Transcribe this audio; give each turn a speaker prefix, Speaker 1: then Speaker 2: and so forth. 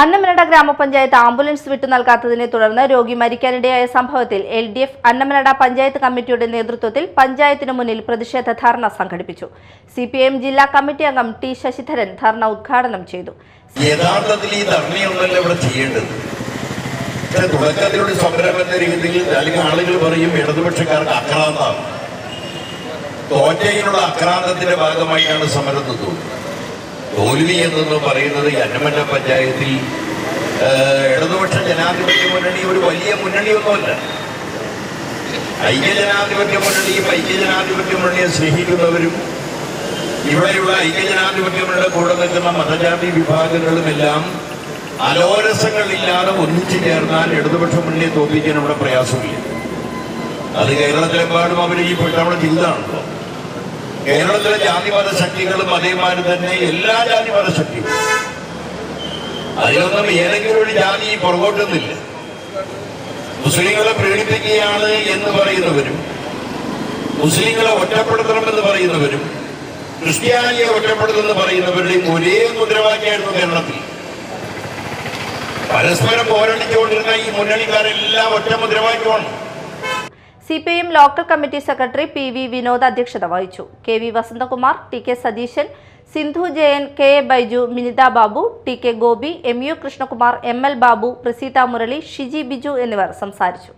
Speaker 1: അന്നമനട ഗ്രാമപഞ്ചായത്ത് ആംബുലൻസ് വിട്ടു നൽകാത്തതിനെ തുടർന്ന് രോഗി മരിക്കാനിടയായ സംഭവത്തിൽ LDF അന്നമനട പഞ്ചായത്ത് കമ്മിറ്റിയുടെ നേതൃത്വത്തിൽ പഞ്ചായത്തിനു മുന്നിൽ പ്രതിഷേധ ധർണ സംഘടിപ്പിച്ചു. CPIM ജില്ലാ കമ്മിറ്റി അംഗം T ശശിധരൻ ധർണ ഉദ്ഘാടനം ചെയ്തു.
Speaker 2: യഥാർത്ഥത്തിൽ ഈ ധർണയൊന്നല്ല ഇവിടെ ചെയ്യേണ്ടത്. തുടക്കത്തിലൂടെ സംരംഭ രീതിയിൽ അല്ലെങ്കിൽ ആളുകൾ പറയും ഇടതുപക്ഷക്കാർക്ക് ആക്രാന്താണ്. തോറ്റയിലുള്ള ആക്രാന്തത്തിന്റെ ഭാഗമായിട്ടാണ് സമരം തോന്നുന്നത്. തോൽവി എന്ന് പറയുന്നത് അന്നമനട പഞ്ചായത്തിൽ ഇടതുപക്ഷ ജനാധിപത്യ മുന്നണി ഒരു വലിയ മുന്നണിയൊന്നുമല്ല. ഐക്യജനാധിപത്യ മുന്നണിയെ സ്നേഹിക്കുന്നവരും ഇവിടെയുള്ള ഐക്യജനാധിപത്യ മുന്നണിയുടെ കൂടെ നിൽക്കുന്ന മതജാതി വിഭാഗങ്ങളുമെല്ലാം അലോരസങ്ങളില്ലാതെ ഒന്നിച്ചു ചേർന്നാൽ ഇടതുപക്ഷ മുന്നണിയെ തോൽപ്പിക്കാൻ ഇവിടെ പ്രയാസമില്ല. അത് കേരളത്തിലെമ്പാടും അവർ ഈ നമ്മുടെ ചിന്തയാണല്ലോ. കേരളത്തിലെ ജാതിമത ശക്തികളും അതേമാതിരി തന്നെ എല്ലാ ജാതിമത ശക്തികളും അതിലൊന്നും ഏതെങ്കിലും ഒരു ജാതി പുറകോട്ടുന്നില്ല. മുസ്ലിങ്ങളെ പ്രീണിപ്പിക്കുകയാണ് എന്ന് പറയുന്നവരും മുസ്ലിങ്ങളെ ഒറ്റപ്പെടുത്തണമെന്ന് പറയുന്നവരും ക്രിസ്ത്യാനിയെ ഒറ്റപ്പെടുത്തുമെന്ന് പറയുന്നവരുടെയും ഒരേ മുദ്രാവാക്യമായിരുന്നു കേരളത്തിൽ. പരസ്പരം പോരടിച്ചുകൊണ്ടിരുന്ന ഈ മുന്നണിക്കാരെല്ലാം ഒറ്റ മുദ്രാവാക്യമാണ്.
Speaker 1: CPIM local committee secretary PV Vinod അധ്യക്ഷത വഹിച്ചു. KV Vasanthakumar, TK Satheesan, Sindhu Jayan, KA Baiju, Minitha Babu, TK Gopi, MU Krishnakumar, ML Babu, Praseetha Murali, Shiji Biju എന്നിവർ സംസാരിച്ചു.